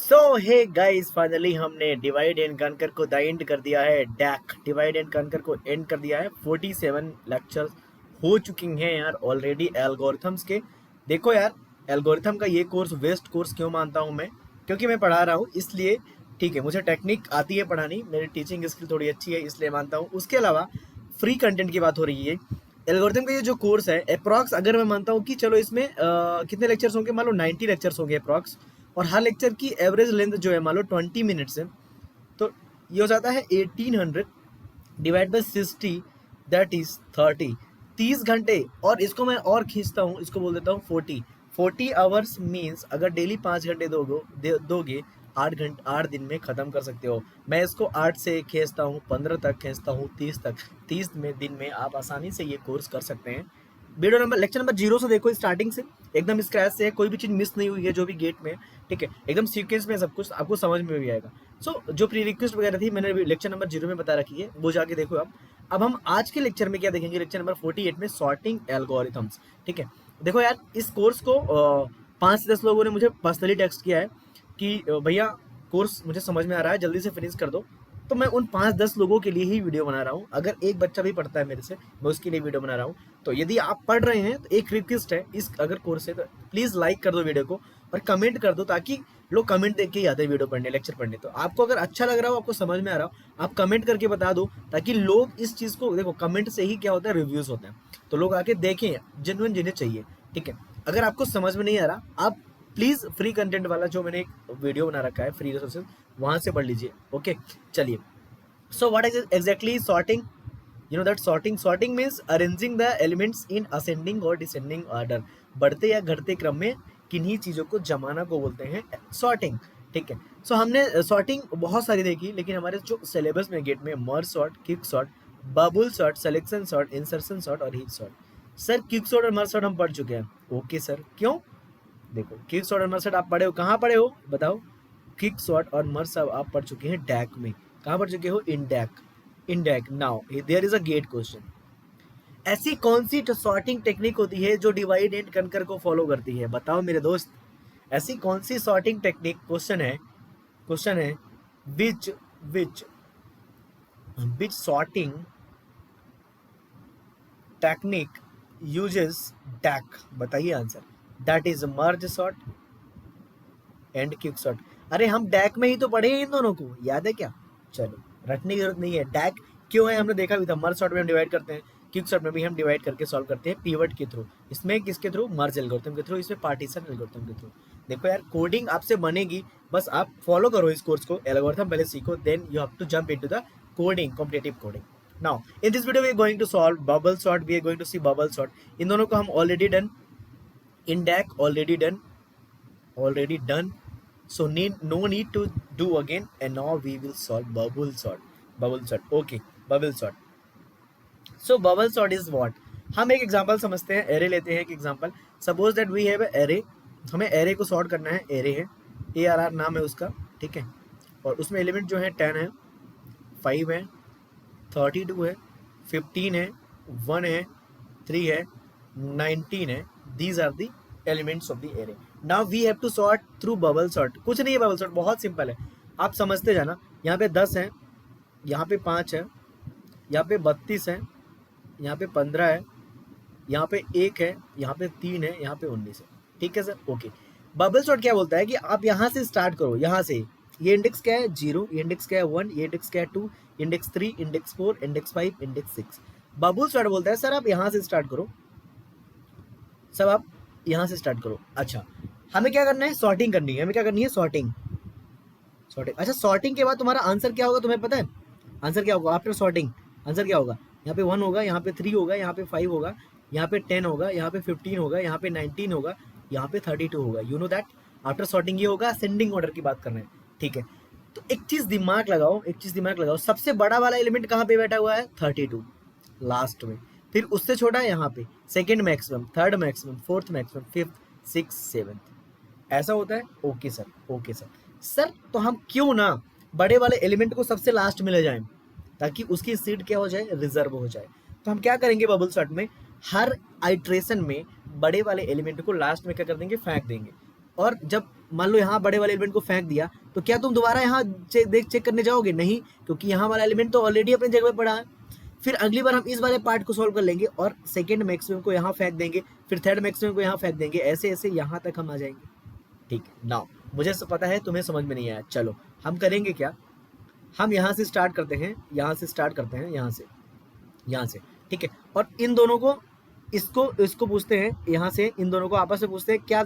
सो hey guys, finally हमने divide and conquer को the end कर दिया है। डैक डिवाइड एंड कनकर को एंड कर दिया है। 47 लेक्चर्स हो चुकी हैं यार ऑलरेडी एल्गोरिथम्स के। देखो यार, एल्गोरिथम का ये कोर्स वेस्ट कोर्स क्यों मानता हूँ मैं? क्योंकि मैं पढ़ा रहा हूँ इसलिए। ठीक है, मुझे टेक्निक आती है पढ़ानी, मेरी टीचिंग स्किल थोड़ी अच्छी है इसलिए मानता हूँ। उसके अलावा फ्री कंटेंट की बात हो रही है। एल्गोरिथम का ये जो कोर्स है अप्रॉक्स, अगर मैं मानता हूँ कि चलो इसमें कितने लेक्चर्स होंगे, मान लो 90 लेक्चर्स होंगे अप्रॉक्स, और हर लेक्चर की एवरेज लेंथ जो है मान लो 20 मिनट्स है, तो ये हो जाता है 1800 डिवाइड बाई 60, दैट इज 30 घंटे। और इसको मैं और खींचता हूँ, इसको बोल देता हूँ 40 आवर्स मीन्स अगर डेली 5 घंटे दोगे 8 घंटे 8 दिन में ख़त्म कर सकते हो। मैं इसको 8 से खींचता हूँ 15 तक, खींचता हूँ 30 तक। 30 में दिन में आप आसानी से ये कोर्स कर सकते हैं। वीडियो नंबर लेक्चर नंबर 0 से देखो, स्टार्टिंग से एकदम स्क्रैच से है, कोई भी चीज़ मिस नहीं हुई है जो भी गेट में है। ठीक है, एकदम सीक्वेंस में सब कुछ आपको समझ में भी आएगा। सो जो प्री रिक्वेस्ट वगैरह थी मैंने लेक्चर नंबर 0 में बता रखी है, वो जाके देखो आप। अब हम आज के लेक्चर में क्या देखेंगे, लेक्चर नंबर 48 में सॉर्टिंग एल्गोरिथम्स। ठीक है, देखो यार, इस कोर्स को 5 से 10 लोगों ने मुझे पर्सनली टेक्स्ट किया है कि भैया कोर्स मुझे समझ में आ रहा है, जल्दी से फिनिश कर दो। तो मैं उन 5-10 लोगों के लिए ही वीडियो बना रहा हूँ। अगर एक बच्चा भी पढ़ता है मेरे से, मैं उसके लिए वीडियो बना रहा हूँ। तो यदि आप पढ़ रहे हैं तो एक रिक्वेस्ट है, इस अगर कोर्स है तो प्लीज़ लाइक कर दो वीडियो को और कमेंट कर दो, ताकि लोग कमेंट देख के ही आते हैं वीडियो पढ़ने, लेक्चर पढ़ने। तो आपको अगर अच्छा लग रहा हो, आपको समझ में आ रहा हो, आप कमेंट करके बता दो, ताकि लोग इस चीज़ को देखो। कमेंट से ही क्या होता है, रिव्यूज़ होते हैं, तो लोग आके देखें जेन्युइन जिन्हें चाहिए। ठीक है, अगर आपको समझ में नहीं आ रहा, आप प्लीज़ फ्री कंटेंट वाला जो मैंने एक वीडियो बना रखा है, फ्री रिसोर्सेज, वहाँ से पढ़ लीजिए। ओके, चलिए। So what is exactly sorting? You know that sorting means arranging the elements in ascending or descending order. बढ़ते या घटते क्रम में किन्हीं चीज़ों को जमाना को बोलते हैं सॉर्टिंग। ठीक है, सो हमने सॉर्टिंग बहुत सारी देखी, लेकिन हमारे जो सिलेबस में गेट में merge sort, quick sort, bubble sort, selection sort, insertion sort और heap sort. Sir quick sort और मर्ज सॉर्ट हम पढ़ चुके हैं। ओके सर, क्यों? देखो, क्विक सॉर्ट और मर्ज सॉर्ट आप पढ़े हो, कहाँ पढ़े हो बताओ? क्विक सॉर्ट और मर्ज सॉर्ट आप पढ़ चुके हैं डैक में। कहाँ पढ़ चुके हो? In DAC. In DAC. Now there is a GATE question. ऐसी कौन सी सॉर्टिंग टेक्निक होती है जो डिवाइड एंड कनकर को फॉलो करती है? बताओ मेरे दोस्त, ऐसी कौन सी सॉर्टिंग टेक्निक, क्वेश्चन है विच विच विच सॉर्टिंग टेक्निक यूजेस डैक? बताइए answer. That is merge sort and quick sort. अरे हम डैक में ही तो पढ़े हैं इन दोनों को, याद है क्या? चलो, रटने की जरूरत नहीं है। डैक क्यों है हमने देखा भी था। मर्ज सॉर्ट में हम डिवाइड करते हैं, क्विक सॉर्ट में भी हम डिवाइड करके सॉल्व करते हैं पीवट के थ्रू। इसमें किसके थ्रू? मर्ज एल्गोरिथम के थ्रू, इसमें पार्टीशन एल्गोरिथम के थ्रू। देखो यार, कोडिंग आपसे बनेगी, बस आप फॉलो करो इस कोर्स को, एल्गोरिथम पहले सीखो, then you have to jump into the coding, competitive coding. Now in this video we are going to solve bubble sort, we are going to see bubble sort. इन दोनों को हम already done, in DAC already done, so no need to do again, and now we will solve bubble sort. Okay, bubble sort. So bubble sort is what? हम एक example समझते हैं, array लेते हैं एक example. Suppose that we have array, हमें array को sort करना है। एरे है, ARR नाम है उसका। ठीक है, और उसमें एलिमेंट जो है 10 है, 5 है, 32 है, 15 है, 1 है, 3 है, 19 है। These are the elements of the array. Now we have to sort through bubble sort. कुछ नहीं है बबल सॉर्ट, बहुत सिंपल है, आप समझते जाना। यहाँ पे 10 है, यहाँ पे 5 है, यहाँ पे 32 है, यहाँ पे 15 है, यहाँ पे 1 है, यहाँ पे 3 है, यहाँ पे 19 है। ठीक है सर, ओके। बबल सॉर्ट क्या बोलता है कि आप यहाँ से स्टार्ट करो, यहाँ से। ये इंडेक्स क्या है? 0, ये इंडेक्स क्या है? 1, ये इंडेक्स क्या है? 2, index 3, index 4, index 5, index 6। Bubble sort बोलता है सर आप यहाँ से स्टार्ट करो, सब आप यहाँ से स्टार्ट करो। अच्छा, हमें क्या करना है? सॉर्टिंग करनी है। हमें क्या करनी है? सॉर्टिंग। अच्छा, सॉर्टिंग के बाद तुम्हारा आंसर क्या होगा, तुम्हें पता है आंसर क्या होगा आफ्टर सॉर्टिंग? आंसर क्या होगा? यहाँ पे 1 होगा, यहाँ पे 3 होगा, यहाँ पे 5 होगा, यहाँ पे 10 होगा, यहाँ पे 15 होगा, यहाँ पे 19 होगा, यहाँ पे 32 होगा। You know that after sorting ये होगा। असेंडिंग ऑर्डर की बात कर रहे हैं। ठीक है, तो एक चीज़ दिमाग लगाओ, सबसे बड़ा वाला एलिमेंट कहाँ पे बैठा हुआ है? 32 लास्ट में। फिर उससे छोटा है यहाँ पे second maximum, third maximum, fourth maximum, fifth, six, seventh. ऐसा होता है। Okay sir, okay sir. Sir तो हम क्यों ना बड़े वाले एलिमेंट को सबसे लास्ट में ले जाएं, ताकि उसकी सीट क्या हो जाए? रिजर्व हो जाए। तो हम क्या करेंगे बबल सॉर्ट में? हर आइट्रेशन में बड़े वाले एलिमेंट को लास्ट में क्या कर देंगे? फेंक देंगे। और जब मान लो यहाँ बड़े वाले एलिमेंट को फेंक दिया तो क्या तुम दोबारा यहाँ चेक करने जाओगे? नहीं, क्योंकि यहाँ वाला एलिमेंट तो ऑलरेडी अपनी जगह पे पड़ा है। फिर अगली बार हम इस वाले पार्ट को सॉल्व कर लेंगे और सेकंड मैक्सिमम को यहाँ फेंक देंगे, फिर थर्ड मैक्सिमम को यहाँ फेंक देंगे, ऐसे ऐसे यहाँ तक हम आ जाएंगे। ठीक है, नाउ मुझे पता है तुम्हें समझ में नहीं आया। चलो हम करेंगे क्या, हम यहाँ से स्टार्ट करते हैं, यहाँ से स्टार्ट करते हैं, यहाँ से ठीक है। और इन दोनों को इसको पूछते हैं, यहाँ से इन दोनों को आपस में पूछते हैं क्या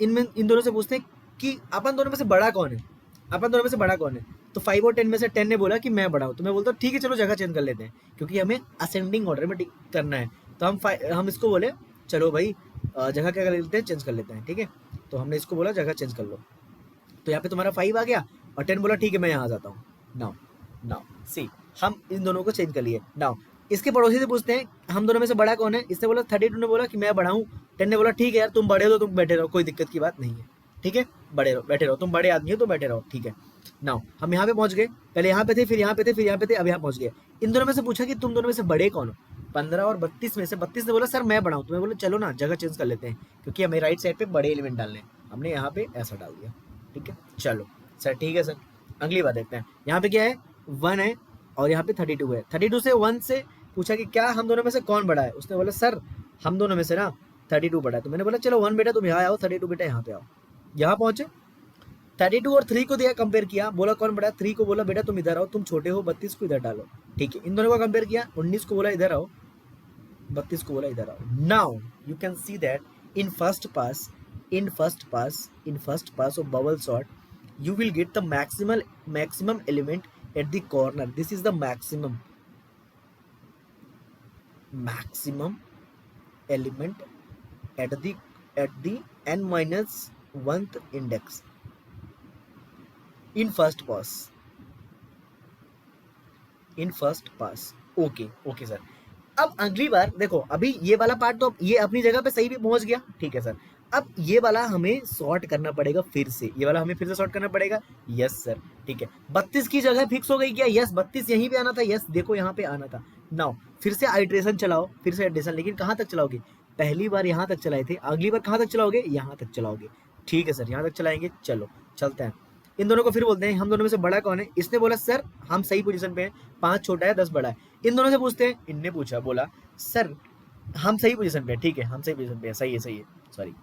इन दोनों से पूछते हैं कि अपन दोनों में से बड़ा कौन है। तो 5 और 10 में से 10 ने बोला कि मैं बड़ा हूँ, तो मैं बोलता हूँ ठीक है चलो जगह चेंज कर लेते हैं, क्योंकि हमें असेंडिंग ऑर्डर में करना है। तो हम इसको बोले चलो भाई जगह क्या कर लेते हैं, चेंज कर लेते हैं। ठीक है, तो हमने इसको बोला जगह चेंज कर लो, तो यहाँ पे तुम्हारा 5 आ गया और 10 बोला ठीक है मैं यहाँ जाता हूँ। नाउ सी हम इन दोनों को चेंज कर लिए। नाउ इसके पड़ोसी से पूछते हैं हम दोनों में से बड़ा कौन है। इसने बोला 32 ने बोला कि मैं बड़ा हूँ। 10 ने बोला ठीक है यार तुम बड़े हो तो तुम बैठे रहो, कोई दिक्कत की बात नहीं है। ठीक है, बैठे रहो, तुम बड़े आदमी हो तो बैठे रहो। ठीक है, नाउ हम यहाँ पे पहुंच गए, पहले यहाँ पे थे, फिर यहाँ पे थे, फिर यहाँ पे थे, अब यहाँ पहुंच गए। इन दोनों में से पूछा कि तुम दोनों में से बड़े कौन हो। 15 और 32 में से 32 ने बोला सर मैं बड़ा हूँ। तुम्हें बोला चलो ना जगह चेंज कर लेते हैं, क्योंकि हमें राइट साइड पे बड़े एलिमेंट डालने हैं, हमने यहाँ पे ऐसा डाल दिया। ठीक है, चलो सर ठीक है सर, अगली बात देखते हैं। यहाँ पे क्या है, 1 है और यहाँ पे 32 है। 32 से 1 से पूछा कि क्या हम दोनों में से कौन बड़ा है। उसने बोला सर हम दोनों में से ना 32 बड़ा है। तो मैंने बोला चलो 1 बेटा तुम यहाँ आओ, 32 बेटा यहाँ पे आओ। यहाँ पहुंचे, 32 और 3 को दिया, कंपेयर किया, बोला कौन बड़ा है। 3 को बोला बेटा तुम इधर आओ, तुम छोटे हो, 32 को इधर डालो। ठीक है, इन दोनों को कंपेयर किया, 19 को बोला इधर आओ, 32 को बोला इधर आओ। Now you can see that in first pass of bubble sort you will get the maximum element at the corner. This is the maximum element at the n minus 1th index in first pass. Okay sir. अब अगली बार देखो, अभी ये वाला part तो ये अपनी जगह पे सही भी पहुंच गया। ठीक है सर, अब ये वाला हमें सॉर्ट करना पड़ेगा, फिर से ये वाला हमें फिर से सॉर्ट करना पड़ेगा। यस सर, ठीक है। 32 की जगह फिक्स हो गई क्या? यस, 32 यहीं पे आना था। यस, देखो यहाँ पे आना था। नाउ फिर से आइट्रेशन चलाओ, फिर से एडिशन, लेकिन कहाँ तक चलाओगे? पहली बार यहाँ तक चलाए थे, अगली बार कहाँ तक चलाओगे? यहाँ तक चलाओगे। ठीक है सर, यहाँ तक चलाएंगे। चलो चलते हैं। इन दोनों को फिर बोलते हैं हम दोनों में से बड़ा कौन है। इसने बोला सर हम सही पोजीशन पे हैं, 5 छोटा है 10 बड़ा है। इन दोनों से पूछते हैं, इनने पूछा, बोला सर हम सही पोजीशन पे हैं। ठीक है, हम सही पोजीशन पे हैं, सही है सॉरी।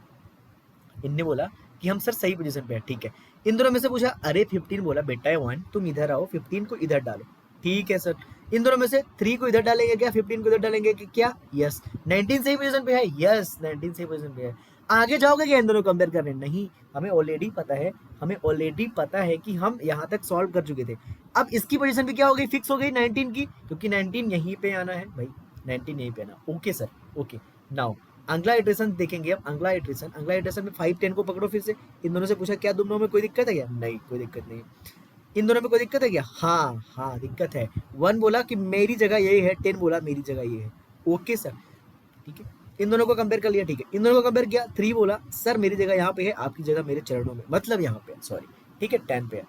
इनने बोला कि हम सर सही पोजीशन पे हैं। ठीक है, इन दोनों में से पूछा, अरे 15 बोला बेटा है 1, तुम इधर आओ, 15 को इधर डालो। ठीक है सर। इन दोनों में से 3 को इधर डालेंगे क्या, 15 को इधर डालेंगे क्या? यस। 19 सही पोजीशन पे है। यस, 19 सही पोजीशन पे है। आगे जाओगे क्या इन दोनों कंपेयर करने? नहीं, हमें ऑलरेडी पता है कि हम यहाँ तक सॉल्व कर चुके थे। अब इसकी पोजीशन भी क्या हो गई, फिक्स हो गई 19 की, क्योंकि 19 यहीं पे आना है भाई, 19 यहीं पे आना। Okay sir, okay. नाउ अगला इटरेशन देखेंगे। अब अगला इटरेशन में 5 10 को पकड़ो फिर से। इन दोनों से पूछा क्या दोनों में कोई दिक्कत है क्या? नहीं, कोई दिक्कत नहीं। इन दोनों में कोई दिक्कत है क्या? हाँ दिक्कत है। 1 बोला कि मेरी जगह यही है, 10 बोला मेरी जगह ये है। ओके सर, ठीक है। इन दोनों को कंपेयर कर लिया। ठीक है, इन दोनों को कंपेयर किया। 3 बोला सर मेरी जगह यहाँ पे है, आपकी जगह मेरे चरणों में, मतलब यहाँ पे, सॉरी, ठीक है, 10 पे है।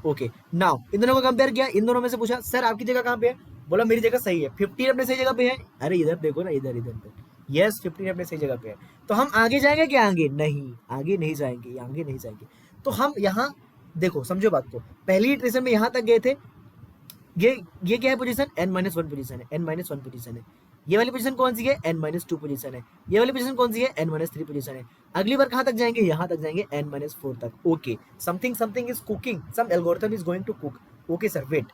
ओके। नाउ इन दोनों को कंपेयर किया। इन दोनों में से पूछा सर आपकी जगह कहाँ पे है? बोला मेरी जगह सही है। 15 अपने सही जगह पे है। अरे इधर देखो ना, इधर यस, 15 अपने सही जगह पे है। तो हम आगे जाएंगे क्या? नहीं, आगे नहीं जाएंगे। तो हम यहाँ देखो, समझो बात को। पहली इटरेशन में यहाँ तक गए थे। ये क्या है पोजीशन? n-1 पोजीशन है, n-1 पोजीशन है। ये वाली पोजीशन कौन सी है? n-2 पोजीशन है। ये वाली पोजीशन कौन सी है? n-3 पोजीशन है। अगली बार कहाँ तक जाएंगे? यहाँ तक जाएंगे, n-4 तक। Okay, something is cooking, some algorithm is going to cook. Okay sir, wait,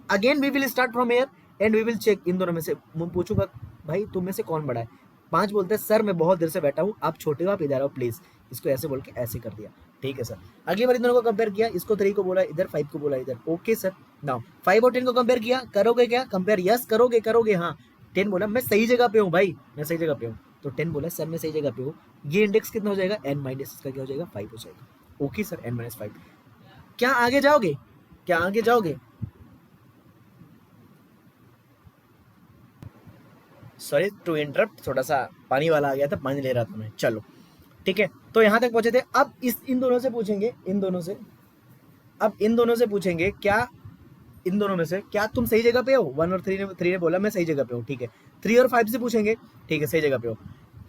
again we will start from here and we will check. इन दोनों में से मैं पूछूंगा भाई तुम में से कौन बड़ा है? 5 बोलते हैं सर मैं बहुत देर से बैठा हूँ, आप छोटे हो, आप इधर आओ प्लीज। इसको ऐसे बोल के ऐसे कर दिया। ठीक है सर। अगली बार इन दोनों को कंपेयर किया, इसको 3 को बोला इधर, 5 को बोला इधर। Okay sir. नाउ 5 और 10 को कंपेयर किया, करोगे क्या कंपेयर? यस करोगे। हाँ, 10 बोला मैं सही जगह पे हूँ भाई, मैं सही जगह पे हूँ। तो 10 बोला सर मैं सही जगह पे हूँ। ये इंडेक्स कितना हो जाएगा? n- इसका क्या हो जाएगा? 5 हो जाएगा। Okay sir, n-5। क्या आगे जाओगे? सॉरी टू इंटरप्ट, थोड़ा सा पानी वाला आ गया था, पानी ले रहा था मैं। चलो ठीक है, तो यहाँ तक पहुंचे थे। अब इन दोनों से पूछेंगे, इन दोनों से पूछेंगे क्या, इन दोनों में से क्या तुम सही जगह पे हो? 1 और 3 ने बोला मैं सही जगह पे हूँ। ठीक है, 3 और 5 से पूछेंगे। ठीक है, सही जगह पे हो।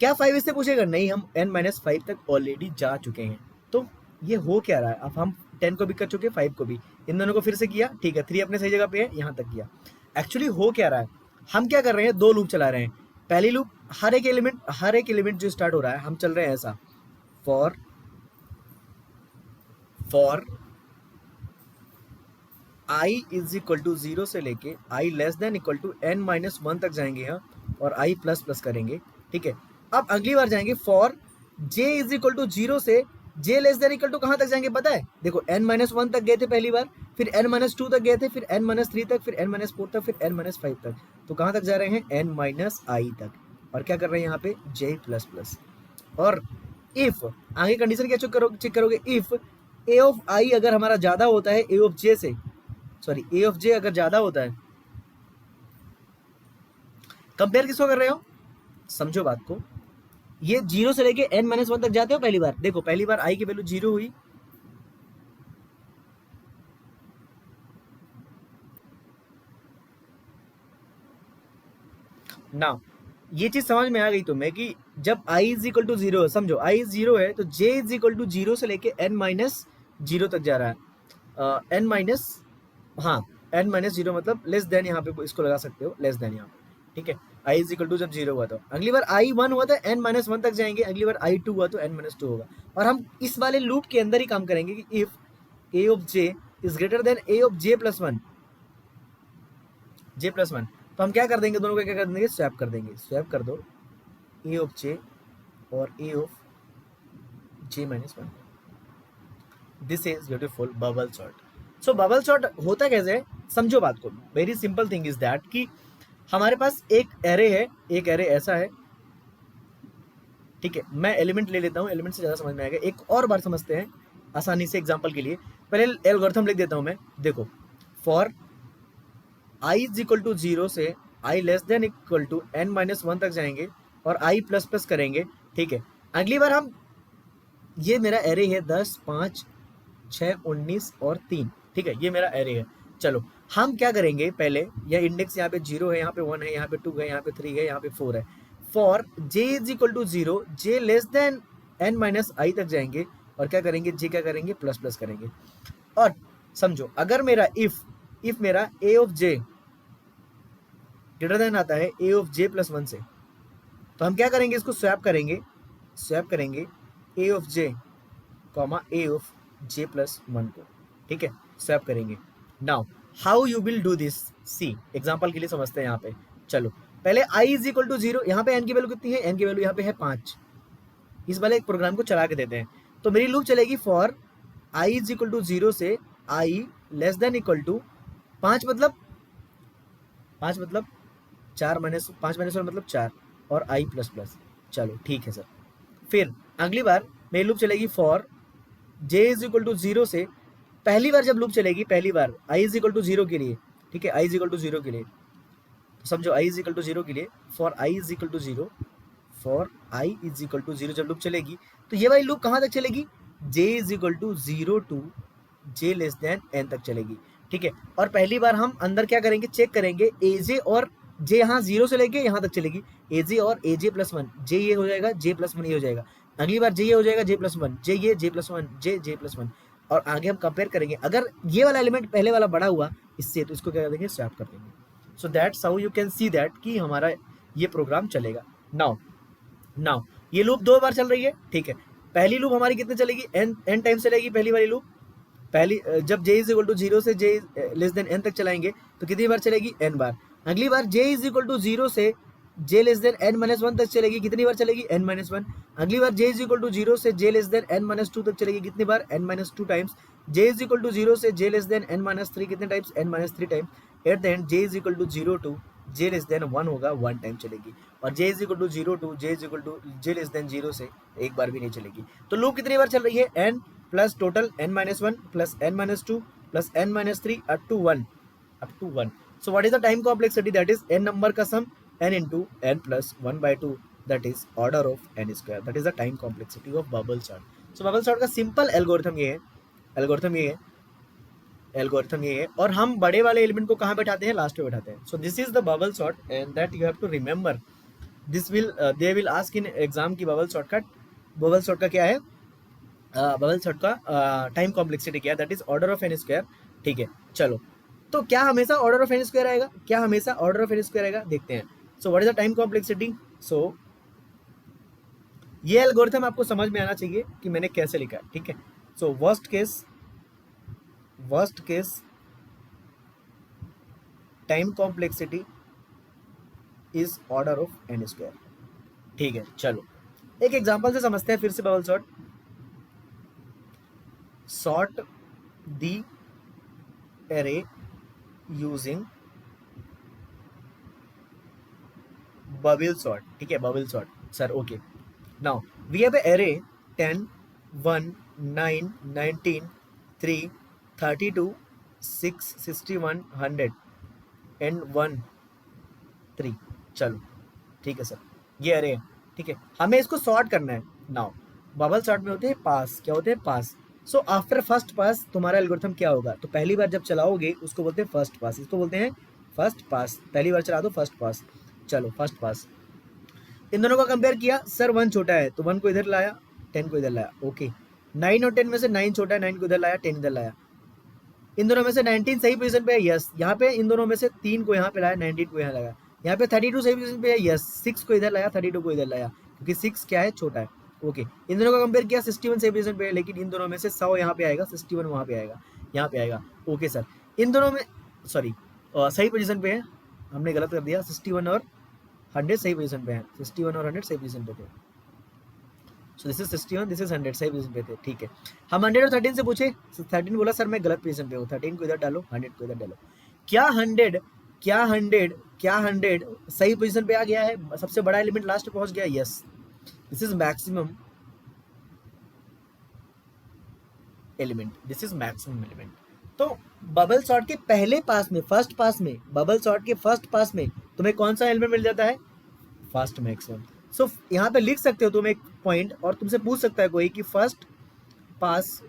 क्या 5 इससे पूछेगा? नहीं, हम n-5 तक ऑलरेडी जा चुके हैं। तो ये हो क्या रहा है? अब हम 10 को भी कर चुके, 5 को भी, इन दोनों को फिर से किया, ठीक है, 3 अपने सही जगह पे है, यहाँ तक किया। एक्चुअली हो क्या रहा है, हम क्या कर रहे हैं, 2 लूप चला रहे हैं। पहली लूप, हर एक एलिमेंट जो स्टार्ट हो रहा है, हम चल रहे हैं ऐसा, for i is equal to 0 से लेके i less than equal to n-1 तक जाएंगे यहाँ, और i प्लस प्लस करेंगे, ठीक है। अब अगली बार जाएंगे for j is equal to 0 से j less than equal to कहाँ तक जाएंगे पता है? देखो n-1 तक गए थे पहली बार, फिर n-2 तक गए थे, फिर n-3 तक, फिर n-4 तक, फिर n-5 तक। तो कहाँ तक जा रहे हैं? n-i तक। और क्या कर रहे हैं यहाँ पे? j plus plus. और इफ आगे कंडीशन क्या चेक करोगे? इफ a ऑफ i अगर हमारा ज्यादा होता है a ऑफ j से, सॉरी a ऑफ j अगर ज्यादा होता है, कंपेयर किसको कर रहे हो? समझो बात को, ये 0 से लेके n-1 तक जाते हो पहली बार। देखो पहली बार i की वैल्यू 0 हुई, ना ये चीज समझ में आ गई तुम्हें कि जब i इज इक्वल टू 0, समझो i 0 है तो j इज इक्वल टू 0 से लेके n-0 तक जा रहा है। n माइनस, हाँ, n-0 मतलब लेस देन, यहाँ पे इसको लगा सकते हो लेस देन यहाँ पे, ठीक है। i इज इक्वल टू जब 0 हुआ तो, अगली बार i 1 हुआ तो n-1 तक जाएंगे, अगली बार i 2 हुआ तो n-2 होगा। और हम इस वाले लूप के अंदर ही काम करेंगे कि if a of j is greater than a of j plus 1, तो हम क्या कर देंगे, दोनों को क्या कर देंगे? स्वैप कर देंगे। स्वैप कर दो a ऑफ j और a of j-1। This is beautiful bubble sort. So bubble sort होता कैसे है, समझो बात को। Very simple thing is that कि हमारे पास एक एरे है, एक एरे ऐसा है, ठीक है। मैं एलिमेंट ले लेता हूँ, एलिमेंट से ज़्यादा समझ में आएगा। एक और बार समझते हैं आसानी से एग्जांपल के लिए। पहले एल्गोरिथम लिख देता हूँ मैं, देखो for i is equal to 0 से i less than equal to n-1 तक जाएंगे और i प्लस प्लस करेंगे, ठीक है। अगली बार हम, ये मेरा एरे है 10, 5, 6, 19 और 3, ठीक है, ये मेरा एरे है। चलो हम क्या करेंगे, पहले यह इंडेक्स यहाँ पे 0 है, यहाँ पे 1 है, यहाँ पे 2 है, यहाँ पे 3 है, यहाँ पे 4 है। For j is equal to 0, j less than n-i तक जाएंगे और क्या करेंगे, j क्या करेंगे? प्लस प्लस करेंगे। और समझो अगर मेरा इफ मेरा a of j greater than आता है a ऑफ j प्लस 1 से, तो हम क्या करेंगे? इसको स्वैप करेंगे a of j comma a of j plus 1 को, ठीक है, स्वैप करेंगे। Now how you will do this, see example के लिए समझते हैं यहाँ पे। चलो पहले i इज इक्वल टू 0, यहाँ पे n की वैल्यू कितनी है? n की वैल्यू यहाँ पे है 5। इस वाले एक प्रोग्राम को चला के देते हैं, तो मेरी लूप चलेगी for i is equal to 0 से i less than equal to 5 मतलब 4 माइनस 5 माइनस 1 मतलब 4 और i प्लस प्लस। चलो ठीक है सर। फिर अगली बार मेरी लूप चलेगी for j is equal to 0 से, पहली बार जब लूप चलेगी, पहली बार i इज इक्वल टू 0 के लिए, ठीक है, i इज इक्वल टू 0 के लिए, तो समझो i इज इक्वल टू 0 के लिए for i is equal to 0, for i is equal to 0 जब लूप चलेगी तो ये वाली लूप कहाँ तक चलेगी? j is equal to 0 to j less than n तक चलेगी, ठीक है। और पहली बार हम अंदर क्या करेंगे, चेक करेंगे aj और j, यहाँ 0 से लेके यहाँ तक चलेगी, aj और aj प्लस 1, j ये हो जाएगा, j प्लस 1 ये हो जाएगा, अगली बार j ये हो जाएगा, j प्लस 1, j ये, j प्लस 1, j प्लस 1, और आगे हम कंपेयर करेंगे। अगर ये वाला एलिमेंट पहले वाला बड़ा हुआ इससे, तो इसको क्या कर देंगे? स्वैप कर देंगे। So that's how you can see that कि हमारा ये प्रोग्राम चलेगा। नाउ ये लूप 2 बार चल रही है, ठीक है। पहली लूप हमारी कितने चलेगी? n टाइम चलेगी पहली वाली लूप। पहली जब j इज इक्वल टू 0 से j लेस देन n तक चलाएंगे तो कितनी बार चलेगी? n बार। अगली बार j इज इक्वल टू 0 से j लेस देन n-1 तक चलेगी, कितनी बार चलेगी? n-1। अगली बार j इज इक्वल टू 0 से j लेस देन n-2 तक चलेगी, कितनी बार? n-2 times. j is equal to 0 से j लेस देन n-3, कितने times? n-3 time. At the end j is equal to 0 to j less than 1 होगा, 1 time चलेगी। और j is equal to 0 to j is equal to j less than 0 से एक बार भी नहीं चलेगी। तो लूप कितनी बार चल रही है? n plus total n-1 plus n-2 plus n-3 up to 1। So what is the time complexity? That is n number का sum n into n plus 1 by 2, that is order of n square. That is the time complexity of bubble sort. So bubble sort का simple algorithm ये है, और हम बड़े वाले element को कहाँ बैठाते हैं? लास्ट में बैठाते हैं। So this is the bubble sort and that you have to remember this will they will ask in exam की बबल सॉर्ट का क्या है, बबल सॉर्ट का टाइम कॉम्प्लेक्सिटी क्या है, that is order of N square. ठीक है, चलो, तो क्या हमेशा ऑर्डर ऑफ एन स्क्वायर आएगा, क्या हमेशा ऑर्डर ऑफ एन स्क्वायर आएगा, देखते हैं। So what is the time complexity. So ये एल्गोरिथम आपको समझ में आना चाहिए कि मैंने कैसे लिखा है। ठीक है, so worst case time complexity is order of N square. ठीक है, चलो एक एग्जांपल से समझते हैं फिर से bubble sort. Sort the array using bubble sort। ठीक है, bubble sort sir, okay. Now we have array 10 1 9 19 3 32 6 61 100 and 1 3। चलो ठीक है सर, ये array है। ठीक है, हमें इसको सॉर्ट करना है। नाउ बबल सॉर्ट में होते हैं पास, क्या होते हैं पास। सो आफ्टर फर्स्ट पास तुम्हारा एल्गोरिथम क्या होगा, तो पहली बार जब चलाओगे उसको बोलते हैं फर्स्ट पास, इसको बोलते हैं फर्स्ट पास, पहली बार चला दो फर्स्ट पास। चलो फर्स्ट पास, इन दोनों का कंपेयर किया, सर 1 छोटा है तो 1 को इधर लाया, 10 को इधर लाया, ओके। 9 और 10 में से 9 छोटा है, 9 को इधर लाया, 10 इधर लाया। इन दोनों में से 19 सही पोजीशन पे है, यस। यहाँ पे इन दोनों में से 3 को यहाँ पे लाया, 19 को यहाँ लगाया। यहाँ पे 32 सही पोजीशन पे है, यस। 6 को इधर लाया, 32 को इधर लाया, क्योंकि 6 क्या है, छोटा है, ओके। इन दोनों का कंपेयर किया, 61 सही पोजीशन पे है, लेकिन इन दोनों में से 100 यहाँ पे आएगा, 61 वहाँ पे आएगा, यहाँ पे आएगा, ओके सर। इन दोनों में सॉरी सही पोजीशन पे है, हमने गलत कर दिया, 61 और 100 सही पोजीशन पे है, 61 और 100 सही पोजीशन पे थे। सो दिस इज 61, दिस इज 100 सही पोजीशन पे थे। ठीक है, हम 100 और 13 से पूछे, 13 बोला सर मैं गलत पोजीशन पे हूँ, 13 को इधर डालो, 100 को इधर डालो। क्या 100 सही पोजीशन पे आ गया है, सबसे बड़ा एलिमेंट लास्ट पे पहुंच गया, yes. This is maximum element, this is maximum element. तो बबल सॉर्ट के पहले पास में, फर्स्ट पास में, बबल सॉर्ट के फर्स्ट पास में तुम्हें कौन सा एलिमेंट मिल जाता है, फर्स्ट मैक्सिमम। सो यहाँ पे लिख सकते हो तुम एक पॉइंट, और तुमसे पूछ सकता है कोई कि first pass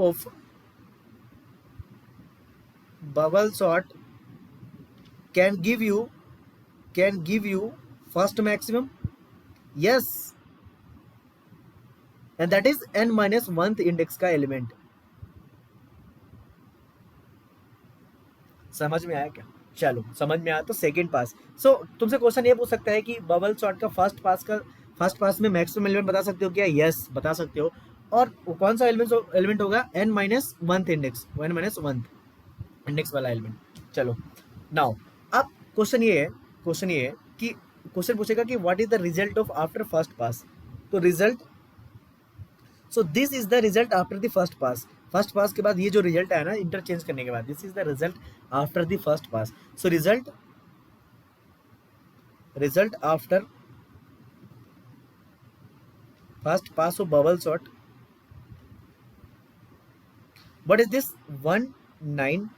of bubble sort can give you first maximum, yes, and that is n-1th index का एलिमेंट। समझ में आया क्या, चलो समझ में आया तो सेकंड पास। सो तुमसे क्वेश्चन ये पूछ सकता है कि बबल सॉर्ट का फर्स्ट पास में मैक्सिमम एलिमेंट बता सकते हो क्या, यस बता सकते हो। और वो कौन सा एलिमेंट होगा, n-1th इंडेक्स, n-1th इंडेक्स वाला एलिमेंट। चलो नाउ अब क्वेश्चन ये है कि क्वेश्चन पूछेगा कि what is the result of after first pass. तो result, so this is the result after the first pass. First pass के बाद ये जो रिजल्ट आया ना इंटरचेंज करने के बाद, this is the result after the first pass. So result after first pass of bubble sort, what is this, 1 9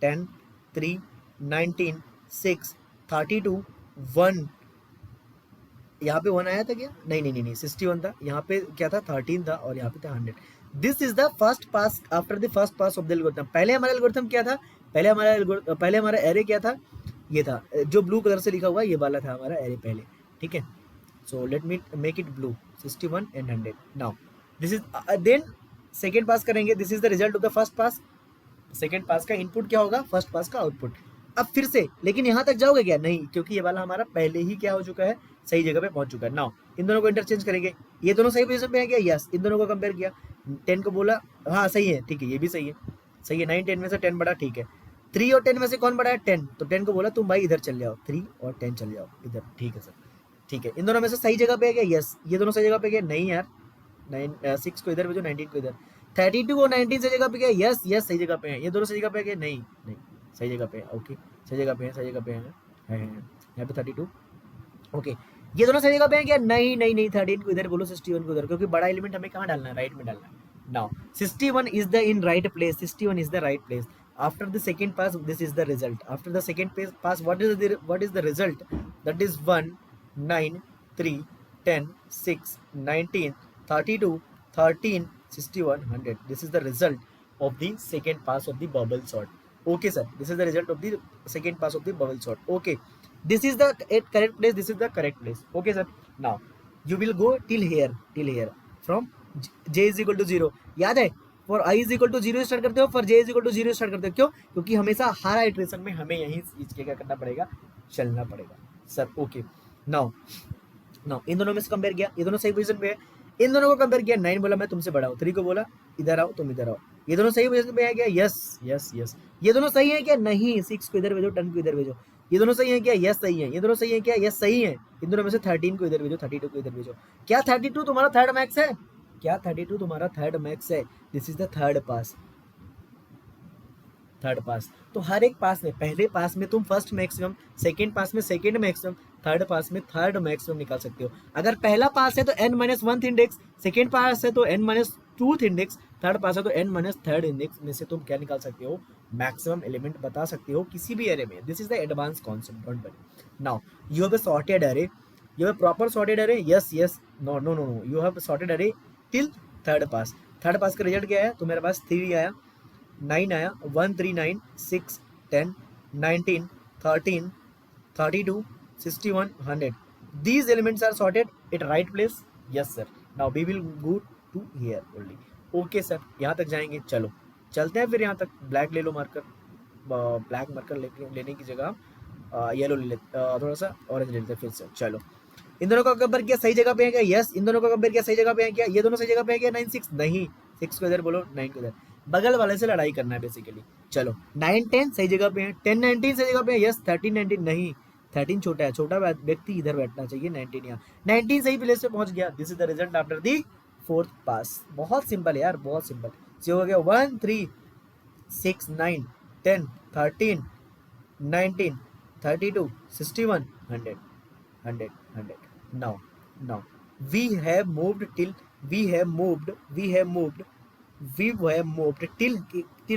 10 3 19 6 32 1। यहाँ पे 1 आया था क्या, नहीं 61 था, यहाँ पे क्या था 13 था, और यहाँ पे था 100। This is the first pass after the first pass of the algorithm. पहले हमारा एल्गोरिथम क्या था, पहले हमारा एरे क्या था, ये था जो ब्लू कलर से लिखा हुआ ये वाला था हमारा एरे पहले। ठीक है, so let me make it blue, 61 and 100। Now this is then second pass करेंगे, this is the result of the first pass. Second pass का इनपुट क्या होगा, फर्स्ट पास का आउटपुट। अब फिर से, लेकिन यहाँ तक जाओगे क्या, नहीं, क्योंकि ये वाला हमारा पहले ही क्या हो चुका है, सही जगह पे पहुंच चुका है। नाउ इन दोनों को इंटरचेंज करेंगे, ये दोनों सही पोजीशन पे है क्या, यस। इन दोनों को कंपेयर किया, 10 को बोला हाँ सही है, ठीक है, ये भी सही है, 9 10 में से 10 बड़ा, ठीक है। 3 और 10 में से कौन बड़ा है, 10, तो 10 को बोला तुम भाई इधर चल जाओ, 3 और 10 चल जाओ इधर, ठीक है सर, ठीक है। इन दोनों में से सही जगह पे है क्या, यस। ये दोनों सही जगह पे क्या, नहीं यार, 6 को इधर भेजो, 19 को इधर। 32 और 19 सही जगह पे क्या, यस सही जगह पे है। ये दोनों सही जगह पे है क्या, नहीं सही जगह पे है, ओके, सही जगह पे है, यहाँ पे 32, ओके। ये दोनों सही जगह पे है क्या, नहीं 13 को इधर बोलो, 61 को उधर, क्योंकि बड़ा एलिमेंट हमें कहाँ डालना है, राइट में डालना है। Now 61 is the in right place, 61 is the right place. After the second pass, this is the result. After the second pass, what is the result, that is 1 9 3 10 6 19 32 13 61 100. This is the result of the second pass of the bubble sort. Okay sir, this is the result of the second pass of the bubble sort. Okay, This is the correct place, this is the correct place. Okay sir, now you will go till here from j is equal to 0. याद है for I is equal to 0 start करते हो, for j is equal to 0 start करते हो. क्यों? क्योंकि हमेशा हर iteration में हमें यही चीज क्या करना पड़ेगा, चलना पड़ेगा सर. ओके नाउ इन दोनों में से कंपेयर किया, ये दोनों सही पोजीशन पे है. इन दोनों को कंपेयर किया, 9 बोला मैं तुमसे बड़ा हूँ, 3 को बोला इधर आओ तुम इधर आओ. ये दोनों सही पोजीशन पे है क्या? Yes yes yes. ये दोनों सही है क्या? नहीं. 6 को इधर भेजो, 10 को इधर भेजो. ये दोनों सही है क्या? यस सही है. ये दोनों सही है क्या? यस सही है. इन दोनों में से 13 को इधर भेजो, 32 को इधर भेजो. क्या 32 तुम्हारा थर्ड मैक्स है? क्या 32 तुम्हारा थर्ड मैक्स है? This is the third pass. Third पास तो हर एक पास में, पहले पास में तुम फर्स्ट मैक्सिमम, सेकंड पास में सेकंड मैक्सिमम, थर्ड पास में थर्ड मैक्सिमम निकाल सकते हो. अगर पहला पास है तो n-1th इंडेक्स, सेकंड पास है तो n-2th इंडेक्स, थर्ड पास है तो n-3rd इंडेक्स में से तुम क्या निकाल सकते हो? मैक्सिमम एलिमेंट बता सकते हो किसी भी एरे में. This is the advance concept, don't worry. Now you have a sorted array, you have proper sorted array. Yes yes, no no no no, you have sorted array till third pass. Third pass का result क्या आया? तो मेरे पास 3 आया, 9 आया, 1 3 9 6 10 19 13 32 61 100. These elements are sorted at right place. Yes sir. Now we will go to here only. Okay sir, यहाँ तक जाएंगे. चलो चलते हैं फिर यहाँ तक. ब्लैक ले लो मार्कर, ब्लैक मार्कर लेने की जगह येलो ले लेते, थोड़ा सा ऑरेंज ले लेते हैं फिर से. चलो इन दोनों का कंपेयर किया, सही जगह पे है क्या? यस. इन दोनों का कंपेयर किया, सही जगह पे है क्या? ये दोनों सही जगह पे है क्या? 9 6 नहीं. 6 को इधर बोलो, 9 को इधर. बगल वाले से लड़ाई करना है बेसिकली. चलो 9 10 सही जगह पे है, 10 19 सही जगह पे है. यस. 13 19 नहीं, 13 छोटा है, छोटा व्यक्ति इधर बैठना चाहिए. 19 यहाँ, 19 सही प्लेस पे पहुंच गया. This is the result after the fourth pass. बहुत सिंपल है यार, बहुत सिंपल. जो हो गया 1 3 6 9 10 13 19 32 61 100 100 100. Now we have moved till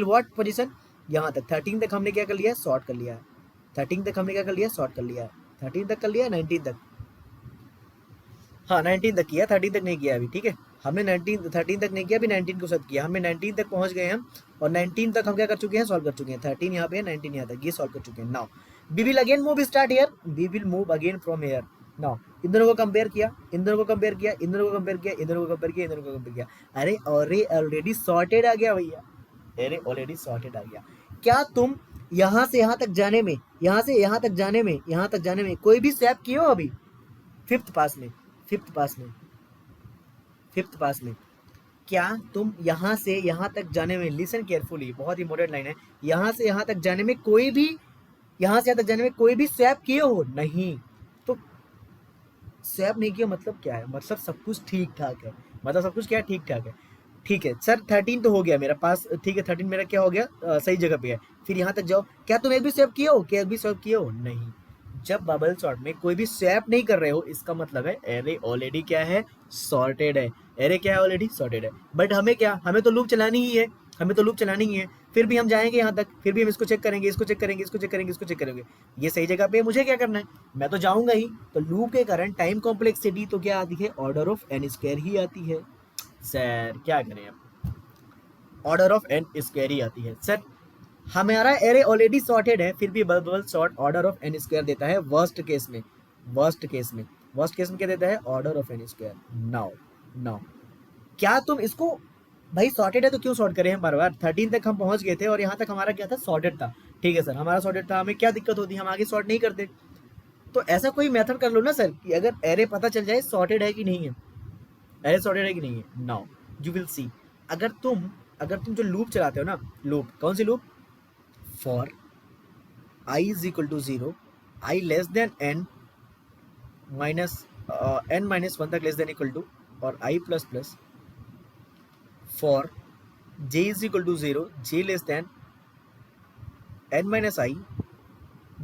what position? यहाँ तक 13 तक हमने क्या कर लिया है? सॉर्ट कर लिया है. 13 तक हमने क्या कर लिया? सॉर्ट कर लिया है. 13 तक कर लिया, 19 तक, हाँ 19 तक किया, 13 तक नहीं किया अभी. ठीक है, हमने 13 तक नहीं किया, अभी 19 को सब किया. हमने 19 तक पहुंच गए हम, और 19 तक हम क्या कर चुके हैं? सॉल्व कर चुके हैं. 13 यहाँ पे है, 19 यहाँ तक, ये सॉल्व कर चुके हैं. Now we will again move start here, we will move again from here. Now इन दोनों को कंपेयर किया, इन दोनों को कंपेयर किया, इन दोनों को कंपेयर किया, इन दोनों को कंपेयर किया, इन दोनों को कंपेयर किया. अरे ऑलरेडी सॉर्टेड आ गया भैया. अरे ऑलरेडी सॉर्टेड आ गया. क्या तुम यहाँ से यहाँ तक जाने में, यहाँ से यहाँ तक जाने में, यहाँ तक जाने में कोई भी स्वैप किए हो अभी? फिफ्थ पास में क्या तुम यहाँ से यहाँ तक जाने में, लिसन केयरफुली, बहुत इंपॉर्टेंट लाइन है, यहाँ से यहाँ तक जाने में कोई भी, यहाँ से यहाँ तक जाने में कोई भी स्वैप किए हो? नहीं. तो स्वैप नहीं किया मतलब क्या है? मतलब सब कुछ ठीक ठाक है. मतलब सब कुछ क्या है? ठीक ठाक है. ठीक है सर, 13 तो हो गया मेरा पास. ठीक है, 13 मेरा क्या हो गया? सही जगह पे है. फिर यहाँ तक जाओ, क्या तुम एक भी स्वैप किए हो? क्या एक भी स्वैप किए हो? नहीं. जब बबल सॉर्ट में कोई भी स्वैप नहीं कर रहे हो, इसका मतलब है एरे ऑलरेडी क्या है? सॉर्टेड है. एरे क्या है? ऑलरेडी सॉर्टेड है. बट हमें क्या, हमें तो लूप चलानी ही है, हमें तो लूप चलानी ही है. फिर भी हम जाएंगे यहाँ तक, फिर भी हम इसको चेक करेंगे, इसको चेक करेंगे, इसको चेक करेंगे, इसको चेक करेंगे. ये सही जगह पे है, मुझे क्या करना है? मैं तो जाऊंगा ही. तो लूप के कारण टाइम कॉम्प्लेक्सिटी तो क्या आती है? ऑर्डर ऑफ n स्क्वायर ही आती है. सर क्या करें अब? ऑर्डर ऑफ n स्क्वायर ही आती है. सर हमारा एरे ऑलरेडी सॉर्टेड है, फिर भी bubble sort order of n square देता है वर्स्ट केस में. वर्स्ट केस में क्या देता है? Order of n square. Now क्या तुम इसको, भाई सॉर्टेड है तो क्यों सॉर्ट करें हम बार बार? 13 तक हम पहुंच गए थे, और यहाँ तक हमारा क्या था? सॉर्टेड था. ठीक है सर, हमारा सॉर्टेड था, हमें क्या दिक्कत होती? हम आगे सॉर्ट नहीं करते. तो ऐसा कोई मेथड कर लो ना सर, कि अगर एरे पता चल जाए सॉर्टेड है कि नहीं है, एरे सॉर्टेड है कि नहीं है. नाउ यू विल सी, अगर तुम जो लूप चलाते हो ना, लूप कौन सी loop? For i is equal to 0, i less than n minus 1 तक लेस देन इक्वल टू, और i plus plus, for j is equal to 0, j less than n minus i,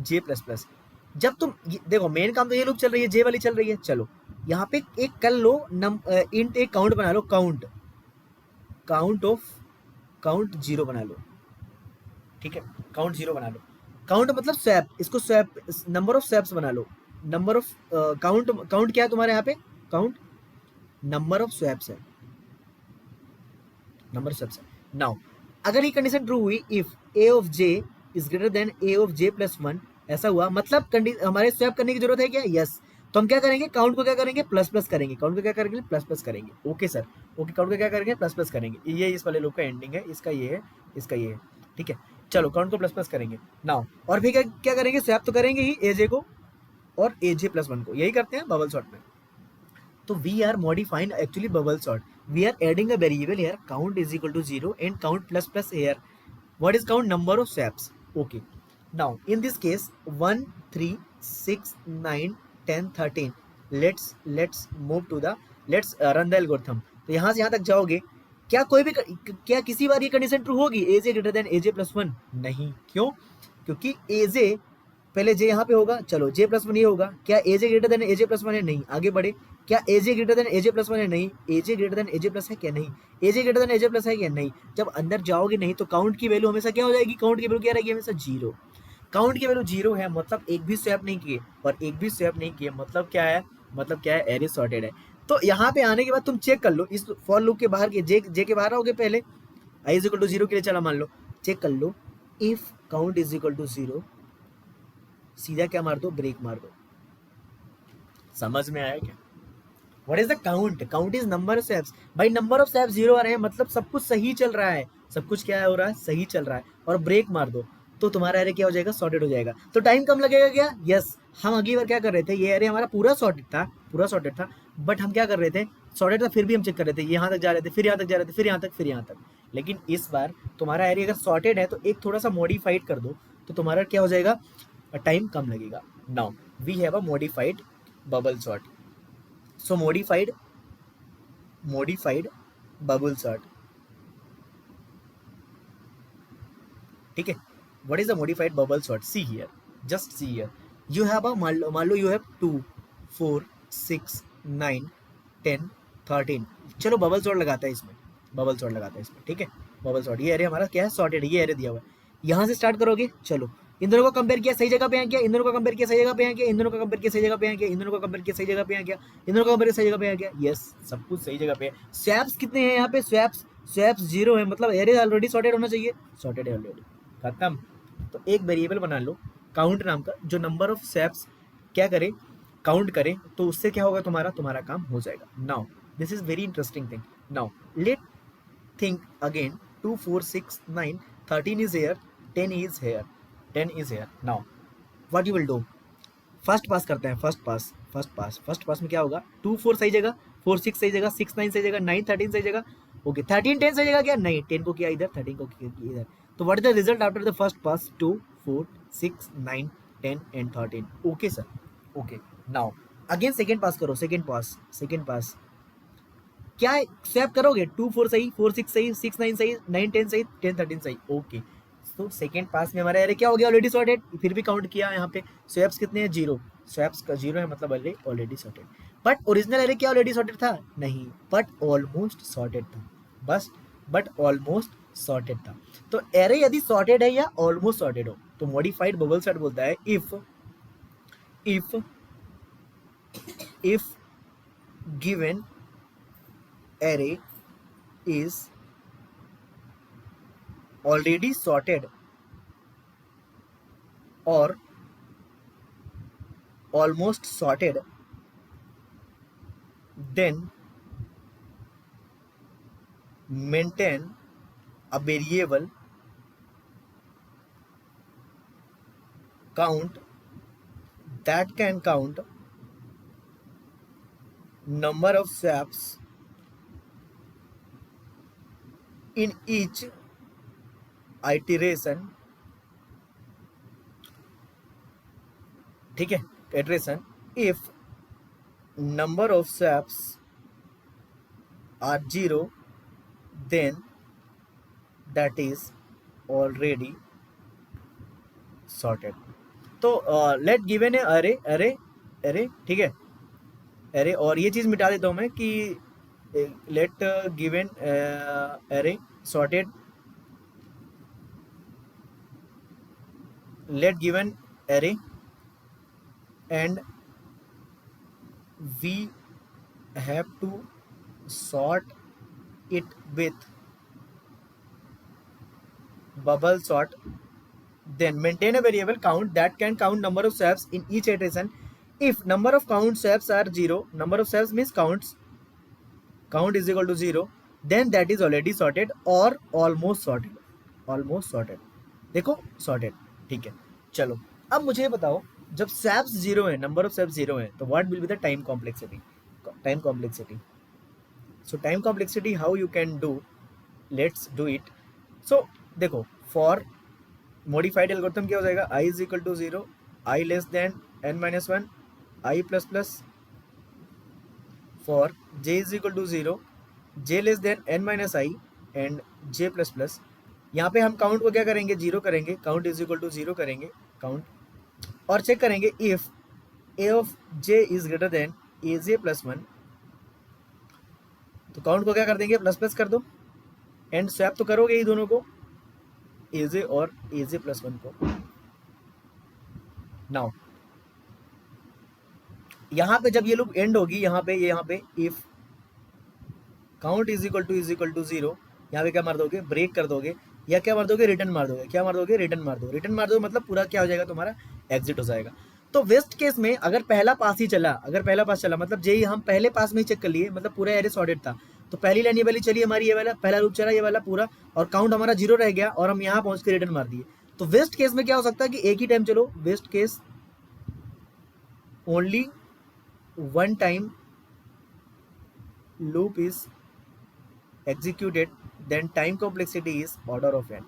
j plus plus. जब तुम देखो, main काम तो ये loop चल रही है, j वाली चल रही है. चलो यहाँ पे एक कर लो, इंट एक काउंट बना लो, काउंट 0 बना लो. ठीक है, काउंट 0 बना लो. काउंट मतलब स्वैप, इसको स्वैप, नंबर ऑफ स्वैप्स बना लो. नंबर ऑफ काउंट क्या है तुम्हारे यहाँ पे? काउंट नंबर ऑफ स्वैप्स है, नाउ अगर ये कंडीशन ट्रू हुई, if a of j is greater than a of j plus 1, ऐसा हुआ, मतलब हमारे स्वैप करने की जरूरत है क्या? यस। तो हम क्या करेंगे, काउंट को क्या करेंगे, प्लस प्लस करेंगे, काउंट को क्या करेंगे, प्लस प्लस करेंगे। ओके सर, ओके, काउंट को क्या करेंगे, प्लस प्लस करेंगे। ये इस वाले लूप का एंडिंग है, इसका ये है, इसका ये है, ठीक है। चलो काउंट को प्लस प्लस करेंगे नाउ, और फिर क्या क्या करेंगे, स्वैप तो करेंगे ही एजे को और एजे प्लस वन को, यही करते हैं बबल सॉर्ट में। तो we are modifying actually bubble sort, we are adding a variable here count is equal to 0 and count plus plus here. What is count? Number of swaps. Okay, now in this case 1 3 6 9 10 13, let's move to the, let's run the algorithm. तो यहाँ से यहाँ तक जाओगे, क्या कोई भी क्या किसी बार ये कंडीशन ट्रू होगी, एजे ग्रेटर देन एजे प्लस वन? नहीं। क्यों? क्योंकि एजे पहले जे यहाँ पे होगा, चलो जे प्लस वन ये होगा, क्या एजे ग्रेटर देन एजे प्लस वन है? नहीं। आगे बढ़े, क्या एजे ग्रेटर देन एजे प्लस वन है? नहीं। एजे ग्रेटर देन एजे प्लस है क्या? नहीं। एजे ग्रेटर देन एजे प्लस है क्या? नहीं। जब अंदर जाओगे नहीं तो काउंट की वैल्यू हमेशा क्या हो जाएगी, काउंट की वैल्यू क्या रहेगी, हमेशा जीरो। काउंट की वैल्यू जीरो है मतलब एक भी स्वैप नहीं किए, और एक भी स्वैप नहीं किए मतलब क्या है, मतलब क्या है, एरे सॉर्टेड है। तो यहाँ पे आने के बाद तुम चेक कर लो, इस फॉर लूप के बाहर के जे के बाहर आओगे पहले, I is equal to zero के लिए, चला मान लो, चेक कर लो, if count is equal to zero, सीधा क्या मार दो, ब्रेक मार दो। समझ में आया क्या? What is the count? Count is number of steps. भाई नंबर ऑफ स्टेप्स जीरो आ रहे हैं मतलब सब कुछ सही चल रहा है, सब कुछ क्या हो रहा है, सही चल रहा है। और ब्रेक मार दो तो तुम्हारा एरे क्या हो जाएगा, सॉर्टेड हो जाएगा। तो टाइम कम लगेगा क्या? यस। हम अगली बार क्या कर रहे थे, ये एरे हमारा पूरा सॉर्टेड था, पूरा सॉर्टेड था, बट हम क्या कर रहे थे, सॉर्टेड था फिर भी हम चेक कर रहे थे, यहाँ तक जा रहे थे, फिर यहाँ तक जा रहे थे, फिर यहाँ तक, फिर यहाँ तक। लेकिन इस बार तुम्हारा एरे अगर सॉर्टेड है तो एक थोड़ा सा मॉडिफाइड कर दो, तो तुम्हारा क्या हो जाएगा, टाइम कम लगेगा। Now we have a modified bubble sort. So modified bubble sort, ठीक है। What is the modified bubble sort? See here, just see here, you have a, मान लो यू हैव 2 4 6 9 10 13, चलो बबल सॉर्ट लगाता है इसमें, बबल सॉर्ट लगाता है इसमें, ठीक है। बबल सॉर्ट, ये एरे हमारा क्या है, सॉर्टेड, ये एरे दिया हुआ है। यहाँ से स्टार्ट करोगे, चलो इन दोनों को कंपेयर किया, सही जगह पे आ गया, इन दोनों को कंपेयर किया, सही जगह पे आ गया, इन दोनों को कंपेयर किया, सही जगह पे आ गया, इन दोनों को कंपेयर किया, सही जगह पे आ गया, इन दोनों को कंपेयर किया, सही जगह पे आ गया। यस, सब कुछ सही जगह पे है। स्वैप्स कितने हैं यहाँ पे, स्वैप्स स्वैप्स जीरो है, मतलब एरे ऑलरेडी सॉर्टेड होना चाहिए, सॉर्टेड है ऑलरेडी, खत्म। तो एक वेरिएबल बना लो काउंट नाम का, जो नंबर ऑफ स्वैप्स क्या करे, काउंट करे, तो उससे क्या होगा, तुम्हारा तुम्हारा काम हो जाएगा। Now this is very interesting thing. Now let think again, 2 4 6 9 13 is here, 10 is here, 10 is here. Now what you will do, first pass करते हैं, फर्स्ट पास में क्या होगा, 2 4 सही जगह, 4 6 सही जगह, 6 9 सही जगह, 9 13 सही जगह। ओके 13 10 सही जगह क्या, नहीं 10 को किया इधर, 13 को किया इधर। तो what is the result after the first pass, 2 4 6 9 10 and 13। Okay sir, okay. Now again second pass करो, सेकेंड पास क्या स्वैप करोगे, 2 4 सही, 4 6 सही, 6 9 सही, 9 10 सही, 10 13 सही। ओके, तो सेकेंड पास में हमारा एरे क्या हो गया, ऑलरेडी सॉर्टेड। फिर भी काउंट किया यहाँ पे, स्वैप्स कितने हैं, जीरो, स्वैप्स का जीरो है मतलब array already sorted. But original array क्या ऑलरेडी सॉर्टेड था? नहीं, बट ऑलमोस्ट सॉर्टेड था, बस बट ऑलमोस्ट सॉर्टेड था। तो एरे यदि सॉर्टेड है या ऑलमोस्ट सॉर्टेड हो तो मॉडिफाइड बबल सॉर्ट बोलता है if if given array is already sorted or almost sorted, then maintain a variable count that can count number of swaps in each iteration, ठीक है, iteration, if number of swaps are 0 then that is already sorted. तो late given है अरे ठीक है, अरे, और ये चीज मिटा देता हूं मैं कि let given array sorted, let given array and we have to sort it with bubble sort then maintain a variable count that can count number of swaps in each iteration. If number of count swaps are 0, number of swaps means count is equal to 0, then that is already sorted or almost sorted. देखो sorted, ठीक है. चलो अब मुझे बताओ, जब swaps 0 है, number of swaps 0 है, तो what will be the time complexity? So time complexity how you can do, let's do it. So देखो, for modified algorithm क्या हो जाएगा, I is equal to 0, I less than n minus 1, I plus plus. For j is equal to 0, j less than n minus I and j plus plus. यहाँ पे हम count को क्या करेंगे, 0 करेंगे, काउंट इज इक्वल टू 0 करेंगे count, और check करेंगे if a of j is greater than aj plus 1, तो काउंट को क्या कर देंगे, प्लस प्लस कर दो, एंड स्वैप तो करोगे ही दोनों को, aj और aj प्लस 1 को. नाउ यहाँ पे जब ये लूप एंड होगी, यहाँ पे if count is equal to 0, यहाँ पे क्या मार दोगे, ब्रेक कर दोगे, या क्या मार दोगे, रिटर्न मार दोगे. क्या मार दोगे, रिटर्न मार दो, मतलब पूरा क्या हो जाएगा, तुम्हारा एग्जिट हो जाएगा. तो वेस्ट केस में अगर पहला पास चला, मतलब जे हम पहले पास में ही चेक कर लिए, मतलब पूरा एरे सॉर्टेड था, तो पहली लाइन ये वाली चली हमारी, ये वाला पहला लूप चला, ये वाला पूरा, और काउंट हमारा 0 रह गया, और हम यहाँ पहुंच के रिटर्न मार दिए. तो वेस्ट केस में क्या हो सकता है कि एक ही टाइम चलो, best case only one time loop is executed, then time complexity is order of n.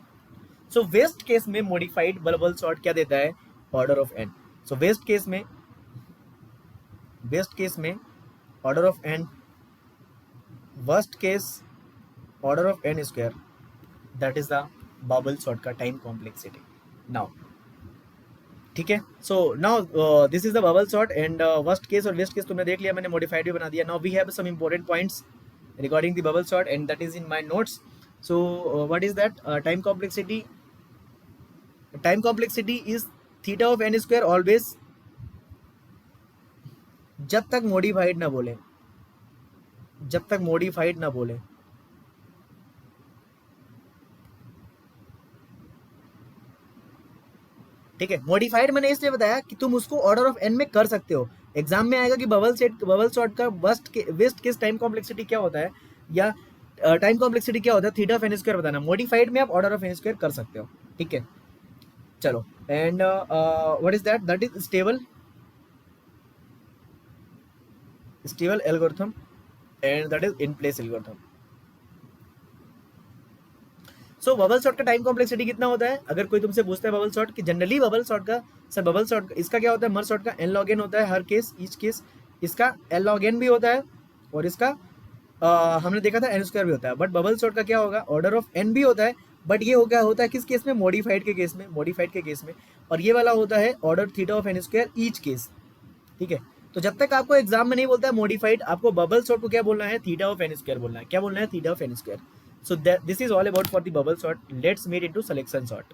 So waste case में modified bubble sort क्या देता है, order of n. So waste case में order of n, worst case order of n square, that is the bubble sort का time complexity. Now ठीक है, so now this is the bubble sort and worst case और best case तुमने देख लिया, मैंने modified भी बना दिया. Now we have some important points regarding the bubble sort and that is in my notes. So what is that, time complexity is theta of N square always, जब तक modified ना बोले, ठीक है. मॉडिफाइड मैंने इसलिए बताया कि तुम उसको ऑर्डर ऑफ एन में कर सकते हो. एग्जाम में आएगा कि बबल सॉर्ट का वेस्ट केस टाइम कॉम्प्लेक्सिटी क्या होता है, या टाइम कॉम्प्लेक्सिटी क्या होता है, थीटा ऑफ एन स्क्वायर बताना. मॉडिफाइड में आप ऑर्डर ऑफ एन स्क्वायर कर सकते हो, ठीक है. चलो, and what is that is stable algorithm and that is in place algorithm. So bubble sort का टाइम कॉम्प्लेक्सिटी कितना होता है, अगर कोई तुमसे पूछता है बबल सॉर्ट कि जनरली बबल सॉर्ट इसका क्या होता है, मर्ज सॉर्ट का n log n होता है हर केस, ईच केस इसका l log n भी होता है, और इसका हमने देखा था n स्क्वायर भी होता है. बट बबल सॉर्ट का क्या होगा, ऑर्डर ऑफ n भी होता है, बट ये हो क्या होता है किस केस में, मॉडिफाइड के केस में, और ये वाला होता है order theta of n square each case, ठीक है. तो जब तक आपको एग्जाम में नहीं बोलता है मॉडिफाइड, आपको बबल सॉर्ट को क्या बोलना है, थीटा ऑफ n स्क्वायर बोलना है. क्या बोलना है, theta of n square. So this is all about for the bubble sort. Let's meet into selection sort.